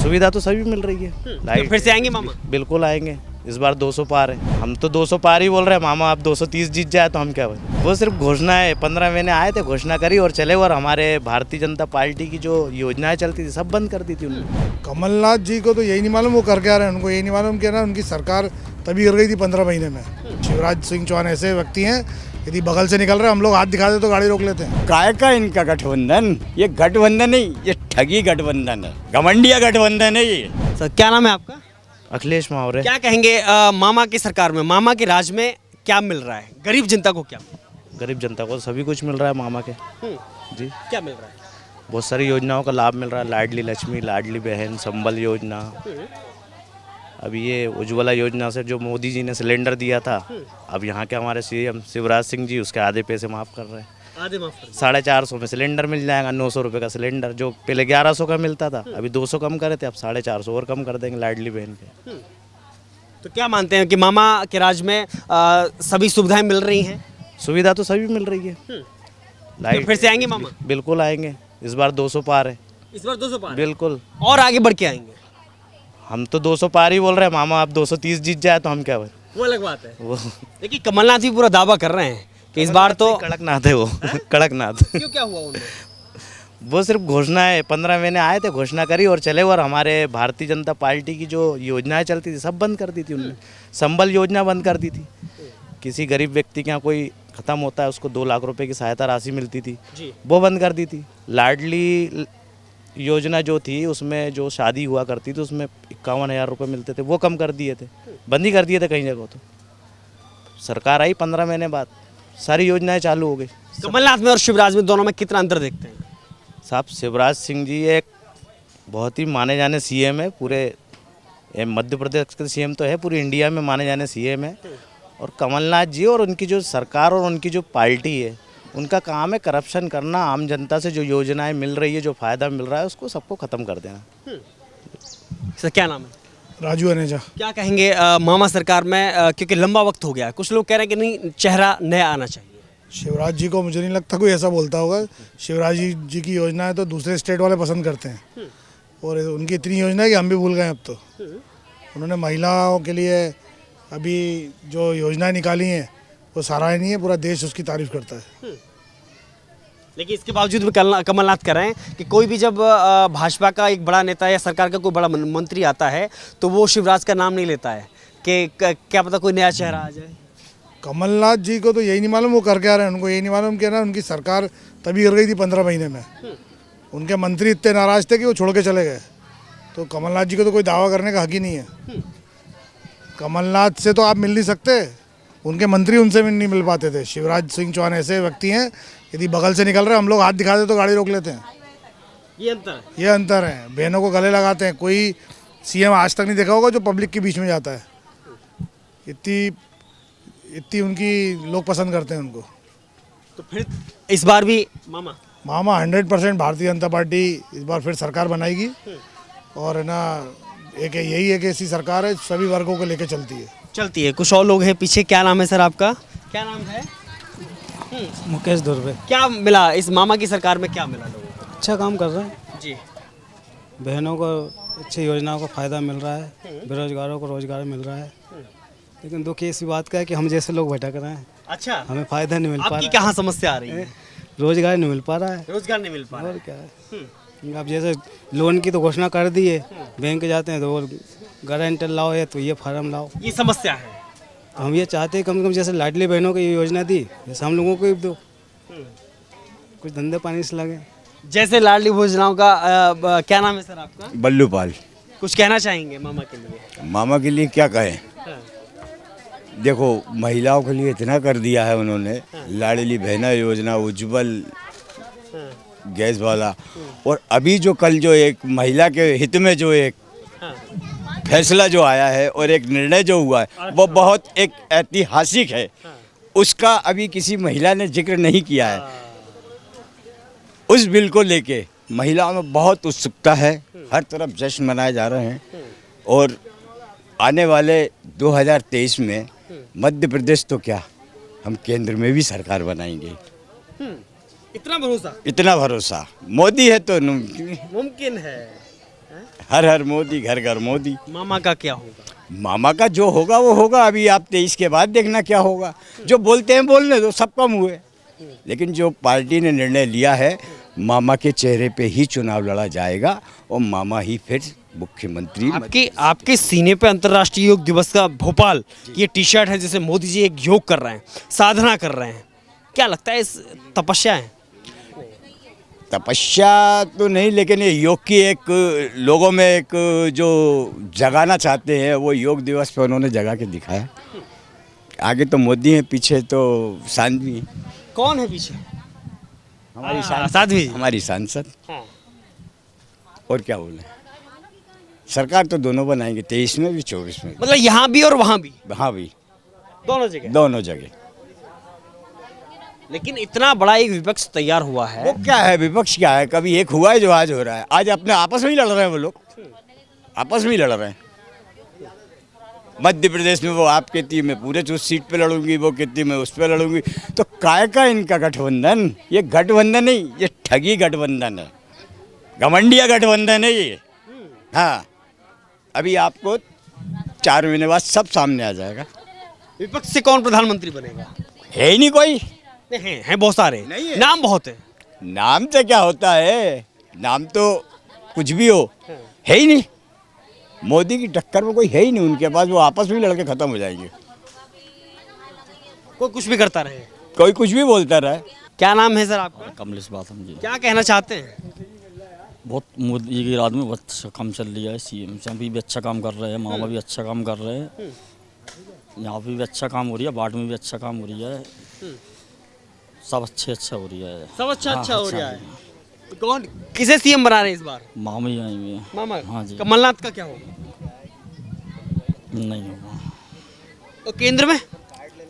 सुविधा तो सभी मिल रही है। तो फिर से आएंगे मामा? बिल्कुल आएंगे। इस बार 200 पार है। हम तो 200 पार ही बोल रहे हैं। मामा आप 230 जीत जाए तो हम क्या बोले। वो सिर्फ घोषणा है। 15 महीने आए थे, घोषणा करी और चले, और हमारे भारतीय जनता पार्टी की जो योजनाएं चलती थी सब बंद कर दी थी उन्होंने। कमलनाथ जी को तो यही नहीं मालूम वो कर क्या रहे हैं। उनको यही नहीं मालूम कि ना उनकी सरकार तभी गिर गई थी 15 महीने में। शिवराज सिंह चौहान ऐसे व्यक्ति हैं, यदि बगल से निकल रहे हम लोग हाथ दिखा दे तो गाड़ी रोक लेते हैं। काय का इनका गठबंधन? ये गठबंधन नहीं, ये ठगी गठबंधन है, घमंडिया गठबंधन है ये। सर क्या नाम है आपका? अखिलेश मावरे। क्या कहेंगे मामा की सरकार में, मामा के राज में क्या मिल रहा है गरीब जनता को? क्या गरीब जनता को सभी कुछ मिल रहा है मामा के जी। क्या मिल रहा है? बहुत सारी योजनाओं का लाभ मिल रहा है। लाडली लक्ष्मी, लाडली बहन, संबल योजना, अभी ये उज्ज्वला योजना से जो मोदी जी ने सिलेंडर दिया था, अब यहाँ के हमारे सीएम शिवराज सिंह जी उसके आधे पैसे माफ़ कर रहे हैं। आधे माफ कर 450 में सिलेंडर मिल जाएगा। 900 रुपये का सिलेंडर, जो पहले 1100 का मिलता था, अभी 200 कम करे थे, अब 450 और कम कर देंगे लाडली बहन के। तो क्या मानते हैं कि मामा के राज में सभी सुविधाएं मिल रही हैं? सुविधा तो सभी मिल रही है। तो फिर से आएंगे मामा? बिल्कुल आएंगे। इस बार 200 पार है। इस बार 200 पार? बिल्कुल। और आगे बढ़ के आएंगे? हम तो 200 पार ही बोल रहे हैं। मामा आप 230 जीत जाए तो हम क्या बोले। वो अलग बात है। वो देखिए कमलनाथ भी पूरा दावा कर रहे हैं कि इस बार तो कड़कनाथ है वो। कड़कनाथ। क्यों, क्या हुआ उनमें? वो सिर्फ घोषणा है। 15 महीने आए थे, घोषणा करी और चले, और हमारे भारतीय जनता पार्टी की जो योजनाएं चलती थी सब बंद कर दी थी उन्होंने। संबल योजना बंद कर दी थी। किसी गरीब व्यक्ति के यहाँ कोई ख़त्म होता है उसको 2 लाख रुपए की सहायता राशि मिलती थी, वो बंद कर दी थी। लाडली योजना जो थी उसमें जो शादी हुआ करती थी उसमें 51,000 रुपये मिलते थे, वो कम कर दिए थे, बंद ही कर दिए थे कई जगह। तो सरकार आई 15 महीने बाद, सारी योजनाएं चालू हो गई। कमलनाथ में और शिवराज में दोनों में कितना अंतर देखते हैं? साहब शिवराज सिंह जी एक बहुत ही माने जाने सीएम है। पूरे मध्य प्रदेश के सीएम तो है, पूरी इंडिया में माने जाने सीएम है। और कमलनाथ जी और उनकी जो सरकार और उनकी जो पार्टी है, उनका काम है करप्शन करना। आम जनता से जो योजनाएं मिल रही है, जो फ़ायदा मिल रहा है, उसको सबको ख़त्म कर देना। सर क्या नाम है? राजू अनेजा। क्या कहेंगे मामा सरकार में, क्योंकि लंबा वक्त हो गया है, कुछ लोग कह रहे हैं कि नहीं चेहरा नया आना चाहिए। शिवराज जी को मुझे नहीं लगता कोई ऐसा बोलता होगा। शिवराज जी की योजना है तो दूसरे स्टेट वाले पसंद करते हैं, और उनकी इतनी योजना है कि हम भी भूल गए अब तो। उन्होंने महिलाओं के लिए अभी जो योजनाएं निकाली हैं वो सराहनीय है, पूरा देश उसकी तारीफ करता है। लेकिन इसके बावजूद भी कमलनाथ कह रहे हैं कि कोई भी जब भाजपा का एक बड़ा नेता या सरकार का कोई बड़ा मंत्री आता है तो वो शिवराज का नाम नहीं लेता है कि क्या पता कोई नया चेहरा आ जाए। कमलनाथ जी को तो यही नहीं मालूम वो कर क्या रहे हैं। उनको यही नहीं मालूम कि ना उनकी सरकार तभी गिर गई थी 15 महीने में। उनके मंत्री इतने नाराज थे कि वो छोड़ के चले गए। तो कमलनाथ जी को तो कोई दावा करने का हक ही नहीं है। कमलनाथ से तो आप मिल नहीं सकते, उनके मंत्री उनसे भी नहीं मिल पाते थे। शिवराज सिंह चौहान ऐसे व्यक्ति हैं, यदि बगल से निकल रहे हम लोग हाथ दिखा दे तो गाड़ी रोक लेते हैं। ये अंतर है। बहनों को गले लगाते हैं। कोई सीएम आज तक नहीं देखा होगा जो पब्लिक के बीच में जाता है। इतनी उनकी लोग पसंद करते हैं उनको। तो फिर इस बार भी मामा 100% भारतीय जनता पार्टी इस बार फिर सरकार बनाएगी। और है ना, एक यही है कि ऐसी सरकार है सभी वर्गों को लेकर चलती है। कुछ और लोग हैं पीछे। क्या नाम है सर आपका? क्या नाम है? मुकेश दुर्वे। क्या मिला इस मामा की सरकार में, क्या मिला लोगों को? अच्छा काम कर रहे हैं जी। बहनों को अच्छी योजनाओं का फ़ायदा मिल रहा है, बेरोजगारों को रोजगार मिल रहा है। लेकिन दुख इसी बात का है कि हम जैसे लोग भटक रहे हैं। अच्छा, हमें फ़ायदा नहीं मिल पा रहा है। आपकी कहाँ समस्या आ रही है? रोजगार नहीं मिल पा रहा है। रोजगार नहीं मिल पा रहा और क्या है, अब जैसे लोन की तो घोषणा कर दी है, बैंक जाते हैं तो गारंटर लाओ है तो ये फार्म लाओ। ये समस्या है। तो हम ये चाहते हैं कम से कम जैसे लाडली बहनों की योजना दी, जैसे हम लोगों को भी दो, कुछ धंधे पानी से लगे। जैसे लाडली योजनाओं का क्या नाम है सर आपका? बल्लू पाल। कुछ कहना चाहेंगे मामा के लिए? मामा के लिए क्या कहें। देखो महिलाओं के लिए इतना कर दिया है उन्होंने, लाडली बहना योजना, उज्ज्वल गैस वाला, और अभी जो कल जो एक महिला के हित में जो एक फैसला जो आया है और एक निर्णय जो हुआ है वो बहुत एक ऐतिहासिक है। उसका अभी किसी महिला ने जिक्र नहीं किया है। उस बिल को लेके महिलाओं में बहुत उत्सुकता है, हर तरफ जश्न मनाए जा रहे हैं। और आने वाले 2023 में मध्य प्रदेश तो क्या, हम केंद्र में भी सरकार बनाएंगे। इतना भरोसा? इतना भरोसा मोदी है तो मुमकिन मुमकिन है। हर हर मोदी, घर घर मोदी। मामा का क्या होगा? मामा का जो होगा वो होगा। अभी आप 23 के बाद देखना क्या होगा। जो बोलते हैं बोलने दो, सब कम हुए। लेकिन जो पार्टी ने निर्णय लिया है, मामा के चेहरे पे ही चुनाव लड़ा जाएगा और मामा ही फिर मुख्यमंत्री। आपके सीने पे अंतर्राष्ट्रीय योग दिवस का भोपाल की ये टी शर्ट है, जिसे मोदी जी एक योग कर रहे हैं, साधना कर रहे हैं। क्या लगता है, इस तपस्या है? तपस्या तो नहीं, लेकिन ये योग की एक लोगों में एक जो जगाना चाहते हैं, वो योग दिवस पे उन्होंने जगा के दिखाया। आगे तो मोदी है, पीछे तो साध्वी है। कौन है पीछे? हमारी साध्वी। हमारी सांसद। हाँ। और क्या बोले, सरकार तो दोनों बनाएंगे, 23 में भी 24 में भी। मतलब यहाँ भी और वहाँ भी, हाँ भी, दोनों जगह। दोनों जगह। लेकिन इतना बड़ा एक विपक्ष तैयार हुआ है। वो क्या है, विपक्ष क्या है? कभी एक हुआ है जो आज हो रहा है। आज अपने आपस में ही लड़ रहे हैं वो लोग, आपस में ही लड़ रहे हैं। मध्य प्रदेश में वो आप कहती है मैं पूरे उस सीट पे लड़ूंगी, वो कहती है मैं उस पे लड़ूंगी। तो काय का इनका गठबंधन? ये गठबंधन नहीं, ये ठगी गठबंधन है, घमंडिया गठबंधन है ये। हाँ, अभी आपको 4 महीने बाद सब सामने आ जाएगा। विपक्ष से कौन प्रधानमंत्री बनेगा? है ही नहीं कोई। नहीं, हैं बहुत सारे, नहीं है। नाम बहुत है। नाम से क्या होता है, नाम तो कुछ भी हो, है ही नहीं। मोदी की टक्कर में कोई है ही नहीं उनके पास। वो आपस में ही लड़के खत्म हो जाएंगे। कोई कुछ भी करता रहे, कोई कुछ भी बोलता रहे। क्या नाम है सर आपका? कमलेश बाथम जी। क्या कहना चाहते हैं? बहुत मोदी की राज में बहुत अच्छा काम चल रहा है। सीएम अभी भी अच्छा काम कर रहे हैं, मामा भी अच्छा काम कर रहे हैं, यहाँ पे भी अच्छा काम हो रही है, बाट में भी अच्छा काम हो रही है, सब अच्छा हो रही है। सब अच्छा हाँ, हो रहा है। कौन किसे सीएम बना रहे हैं इस बार? मामा ही आए हुए हैं। मामा। हाँ जी। कमलनाथ का क्या होगा? नहीं होगा। और केंद्र में?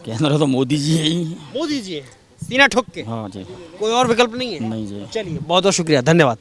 केंद्र तो मोदी जी है ही। मोदी जी है, सीना ठोक के। हाँ जी। कोई और विकल्प नहीं है? नहीं जी। चलिए, बहुत बहुत शुक्रिया, धन्यवाद।